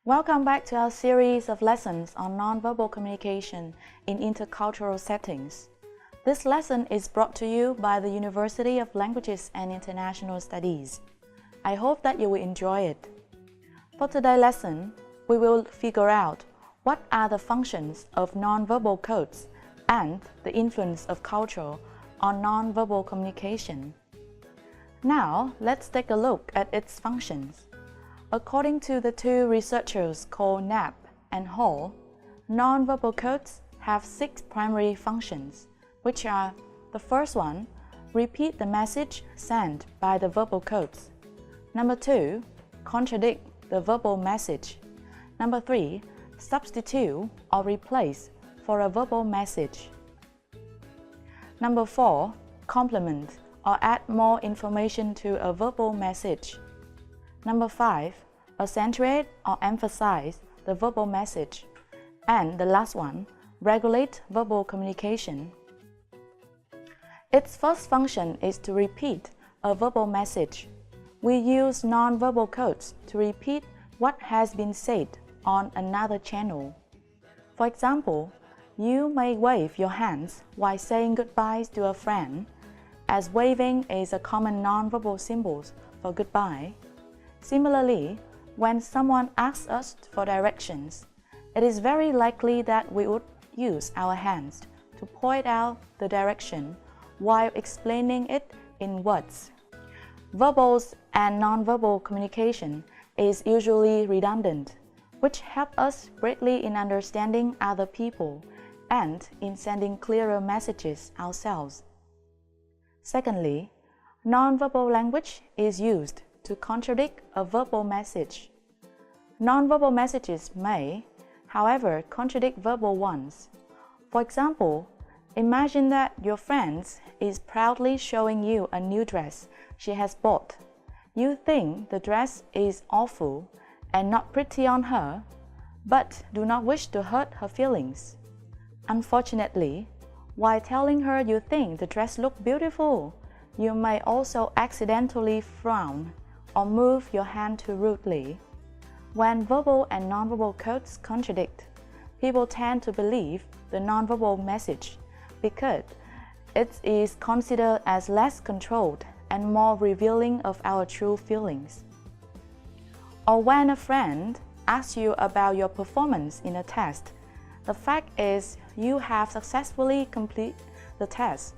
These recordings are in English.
Welcome back to our series of lessons on nonverbal communication in intercultural settings. This lesson is brought to you by the University of Languages and International Studies. I hope that you will enjoy it. For today's lesson, we will figure out what are the functions of nonverbal codes and the influence of culture on nonverbal communication. Now, let's take a look at its functions. According to the two researchers called Knapp and Hall, nonverbal codes have 6 primary functions, which are: the first one, repeat the message sent by the verbal codes. Number 2, contradict the verbal message. Number 3, substitute or replace for a verbal message. Number 4, complement or add more information to a verbal message. Number 5, accentuate or emphasize the verbal message. And the last one, regulate verbal communication. Its first function is to repeat a verbal message. We use nonverbal codes to repeat what has been said on another channel. For example, you may wave your hands while saying goodbyes to a friend, as waving is a common nonverbal symbol for goodbye. Similarly, when someone asks us for directions, it is very likely that we would use our hands to point out the direction while explaining it in words. Verbal and nonverbal communication is usually redundant, which helps us greatly in understanding other people and in sending clearer messages ourselves. Secondly, nonverbal language is used to contradict a verbal message. Nonverbal messages may, however, contradict verbal ones. For example, imagine that your friend is proudly showing you a new dress she has bought. You think the dress is awful and not pretty on her, but do not wish to hurt her feelings. Unfortunately, while telling her you think the dress looks beautiful, you may also accidentally frown or move your hand too rudely. When verbal and nonverbal codes contradict, people tend to believe the nonverbal message because it is considered as less controlled and more revealing of our true feelings. Or when a friend asks you about your performance in a test, the fact is you have successfully completed the test,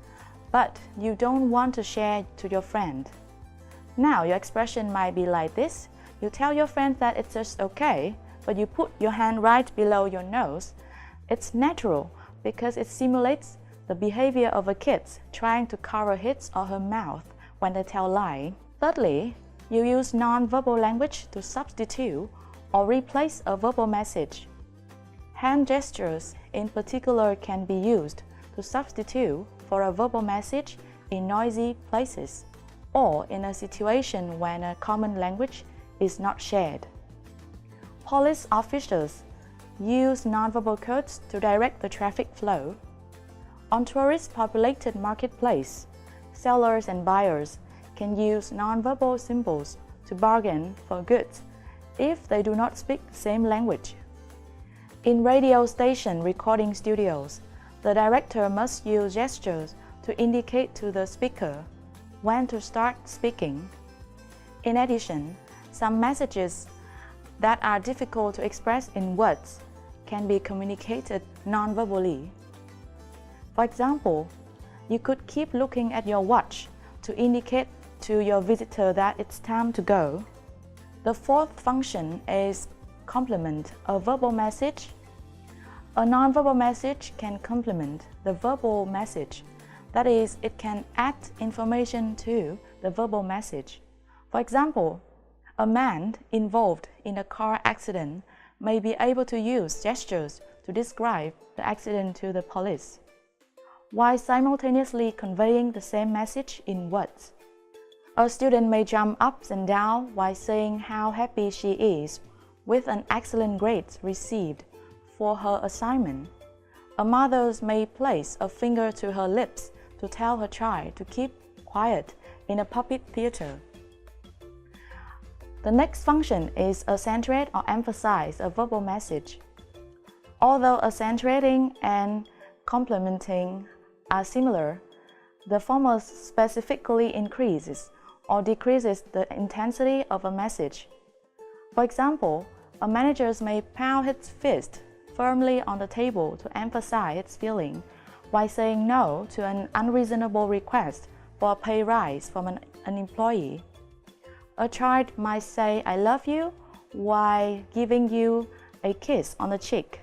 but you don't want to share to your friend. Now your expression might be like this. You tell your friend that it's just okay, but you put your hand right below your nose. It's natural because it simulates the behavior of a kid trying to cover his or her mouth when they tell lies. Thirdly, you use nonverbal language to substitute or replace a verbal message. Hand gestures in particular can be used to substitute for a verbal message in noisy places or in a situation when a common language is not shared. Police officers use nonverbal codes to direct the traffic flow. On tourist-populated marketplace, sellers and buyers can use nonverbal symbols to bargain for goods if they do not speak the same language. In radio station recording studios, the director must use gestures to indicate to the speaker when to start speaking. In addition, some messages that are difficult to express in words can be communicated non-verbally. For example, you could keep looking at your watch to indicate to your visitor that it's time to go. The fourth function is complement a verbal message. A non-verbal message can complement the verbal message. That is, it can add information to the verbal message. For example, a man involved in a car accident may be able to use gestures to describe the accident to the police, while simultaneously conveying the same message in words. A student may jump up and down while saying how happy she is with an excellent grade received for her assignment. A mother may place a finger to her lips to tell her child to keep quiet in a puppet theater. The next function is accentuate or emphasize a verbal message. Although accentuating and complementing are similar, the former specifically increases or decreases the intensity of a message. For example, a manager may pound his fist firmly on the table to emphasize its feeling while saying no to an unreasonable request for a pay rise from an employee. A child might say, "I love you," while giving you a kiss on the cheek.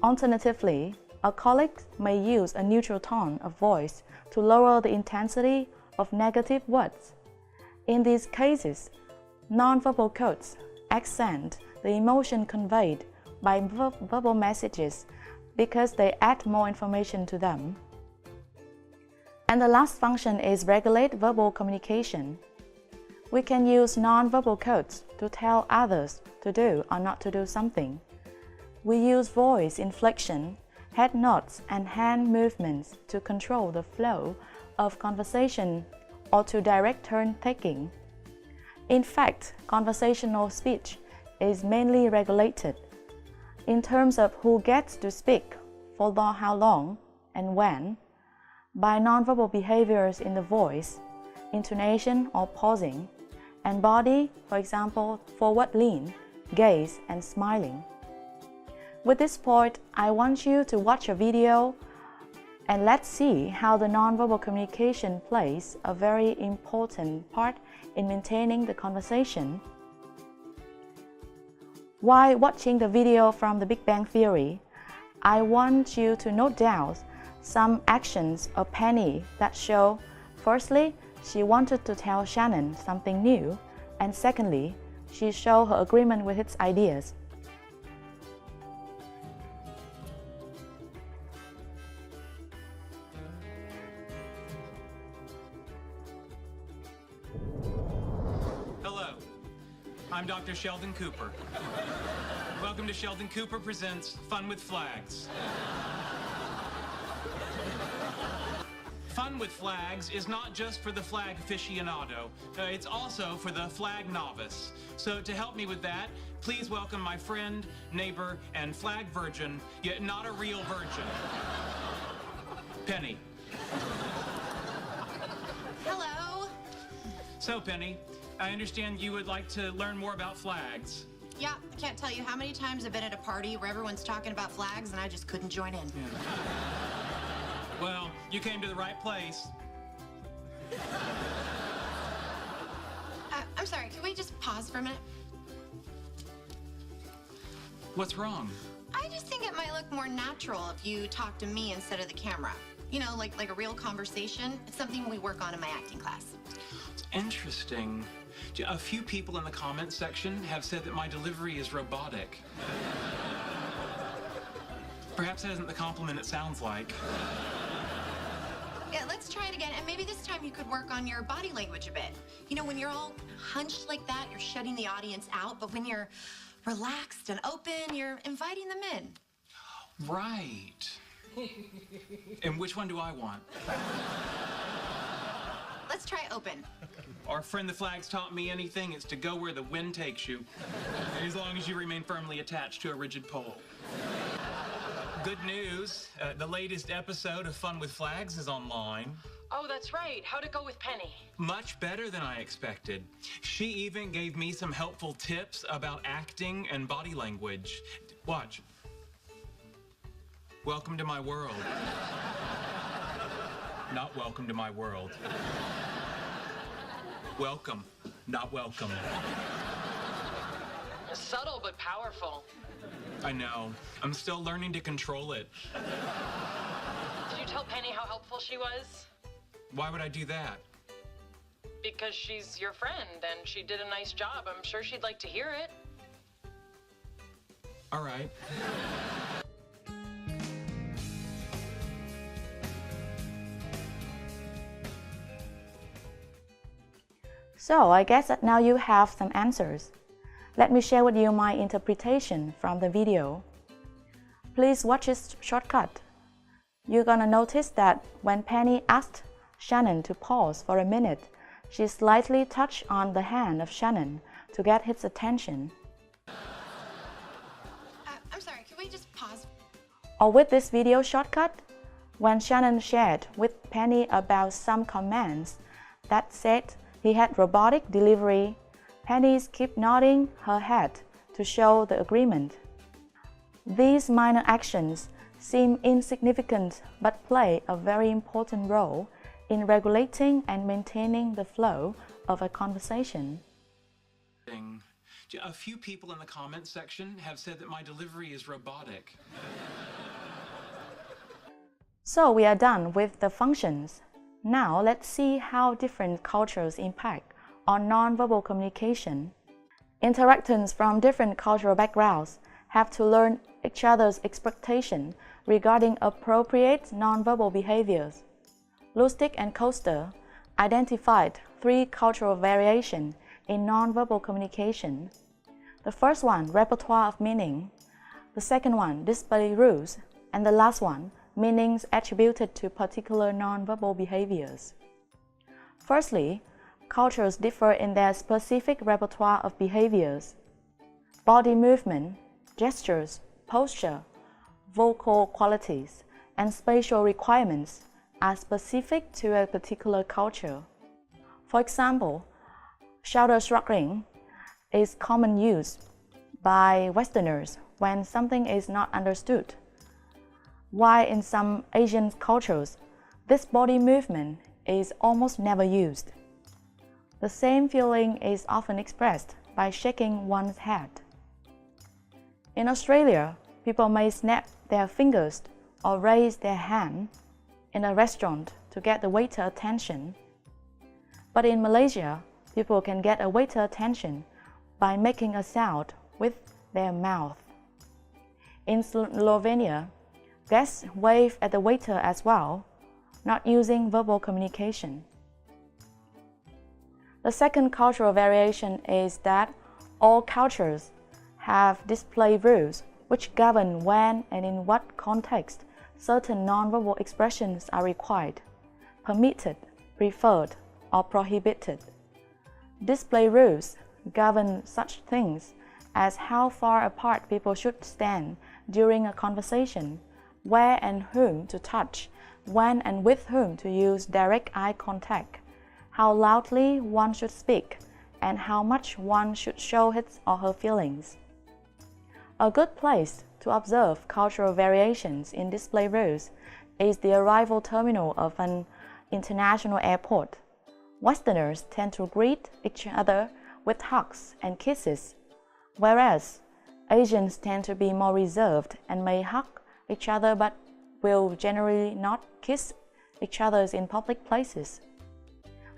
Alternatively, a colleague may use a neutral tone of voice to lower the intensity of negative words. In these cases, nonverbal codes accent the emotion conveyed by verbal messages because they add more information to them. And the last function is regulate verbal communication. We can use nonverbal codes to tell others to do or not to do something. We use voice inflection, head nods, and hand movements to control the flow of conversation or to direct turn-taking. In fact, conversational speech is mainly regulated in terms of who gets to speak, for how long, and when, by nonverbal behaviors in the voice, intonation or pausing, and body, for example, forward lean, gaze, and smiling. With this point, I want you to watch a video and let's see how the nonverbal communication plays a very important part in maintaining the conversation. While watching the video from The Big Bang Theory, I want you to note down some actions of Penny that show, firstly, she wanted to tell Shannon something new, and secondly, she showed her agreement with its ideas. Hello, I'm Dr. Sheldon Cooper. Welcome to Sheldon Cooper Presents Fun with Flags. Fun with Flags is not just for the flag aficionado, it's also for the flag novice. So to help me with that, please welcome my friend, neighbor, and flag virgin, yet not a real virgin, Penny. Hello. So Penny, I understand you would like to learn more about flags. Yeah, I can't tell you how many times I've been at a party where everyone's talking about flags and I just couldn't join in. Yeah. Well, you came to the right place. I'm sorry, can we just pause for a minute? What's wrong? I just think it might look more natural if you talk to me instead of the camera. You know, like a real conversation. It's something we work on in my acting class. Interesting. A few people in the comments section have said that my delivery is robotic. Perhaps that isn't the compliment it sounds like. Yeah, let's try it again, and maybe this time you could work on your body language a bit. You know, when you're all hunched like that, you're shutting the audience out, but when you're relaxed and open, you're inviting them in. Right. And which one do I want? Let's try open. Our friend the flag's taught me anything, it's to go where the wind takes you, as long as you remain firmly attached to a rigid pole. Good news, the latest episode of Fun with Flags is online. Oh, that's right. How'd it go with Penny? Much better than I expected. She even gave me some helpful tips about acting and body language. Watch. Welcome to my world. Not welcome to my world. Welcome, not welcome. Subtle but powerful. I know. I'm still learning to control it. Did you tell Penny how helpful she was? Why would I do that? Because she's your friend and she did a nice job. I'm sure she'd like to hear it. All right. So I guess that now you have some answers. Let me share with you my interpretation from the video. Please watch this shortcut. You're gonna notice that when Penny asked Shannon to pause for a minute, she slightly touched on the hand of Shannon to get his attention. I'm sorry, can we just pause? Or with this video shortcut, when Shannon shared with Penny about some comments that said he had robotic delivery, Penny kept nodding her head to show the agreement. These minor actions seem insignificant but play a very important role in regulating and maintaining the flow of a conversation. A few people in the comments section have said that my delivery is robotic. So we are done with the functions. Now let's see how different cultures impact on nonverbal communication. Interactants from different cultural backgrounds have to learn each other's expectation regarding appropriate nonverbal behaviors. Lustig and Coaster identified 3 cultural variations in nonverbal communication. The first one, repertoire of meaning. The second one, display rules. And the last one, meanings attributed to particular nonverbal behaviors. Firstly, cultures differ in their specific repertoire of behaviors. Body movement, gestures, posture, vocal qualities, and spatial requirements are specific to a particular culture. For example, shoulder shrugging is common use by Westerners when something is not understood, while in some Asian cultures, this body movement is almost never used. The same feeling is often expressed by shaking one's head. In Australia, people may snap their fingers or raise their hand in a restaurant to get the waiter attention. But in Malaysia, people can get a waiter attention by making a sound with their mouth. In Slovenia, guests wave at the waiter as well, not using verbal communication. The second cultural variation is that all cultures have display rules which govern when and in what context certain nonverbal expressions are required, permitted, preferred, or prohibited. Display rules govern such things as how far apart people should stand during a conversation, where and whom to touch, when and with whom to use direct eye contact, how loudly one should speak, and how much one should show his or her feelings. A good place to observe cultural variations in display rules is the arrival terminal of an international airport. Westerners tend to greet each other with hugs and kisses, whereas Asians tend to be more reserved and may hug each other but will generally not kiss each other in public places.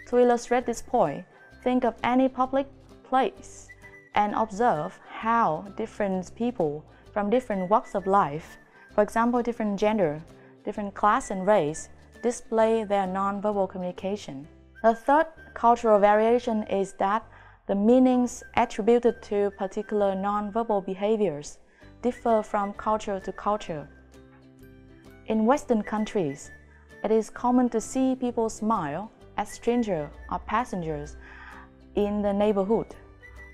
To illustrate this point, think of any public place and observe how different people from different walks of life, for example, different gender, different class and race, display their nonverbal communication. The third cultural variation is that the meanings attributed to particular nonverbal behaviors differ from culture to culture. In Western countries, it is common to see people smile at strangers or passengers in the neighborhood,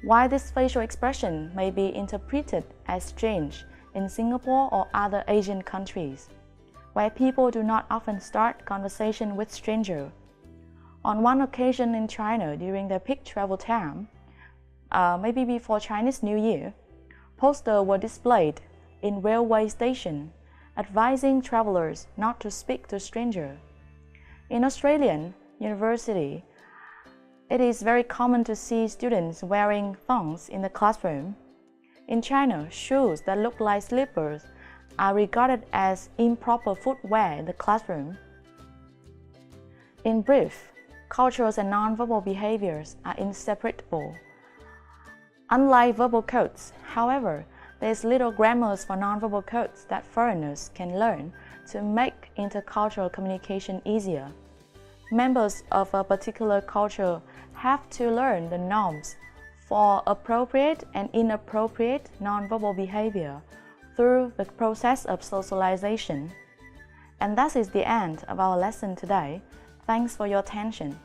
while this facial expression may be interpreted as strange in Singapore or other Asian countries, where people do not often start conversation with strangers. On one occasion in China during the peak travel time, maybe before Chinese New Year, posters were displayed in railway stations advising travelers not to speak to strangers. In Australian university, it is very common to see students wearing thongs in the classroom. In China, shoes that look like slippers are regarded as improper footwear in the classroom. In brief, cultures and nonverbal behaviors are inseparable. Unlike verbal codes, however, there is little grammar for nonverbal codes that foreigners can learn to make intercultural communication easier. Members of a particular culture have to learn the norms for appropriate and inappropriate nonverbal behavior through the process of socialization. And that is the end of our lesson today. Thanks for your attention.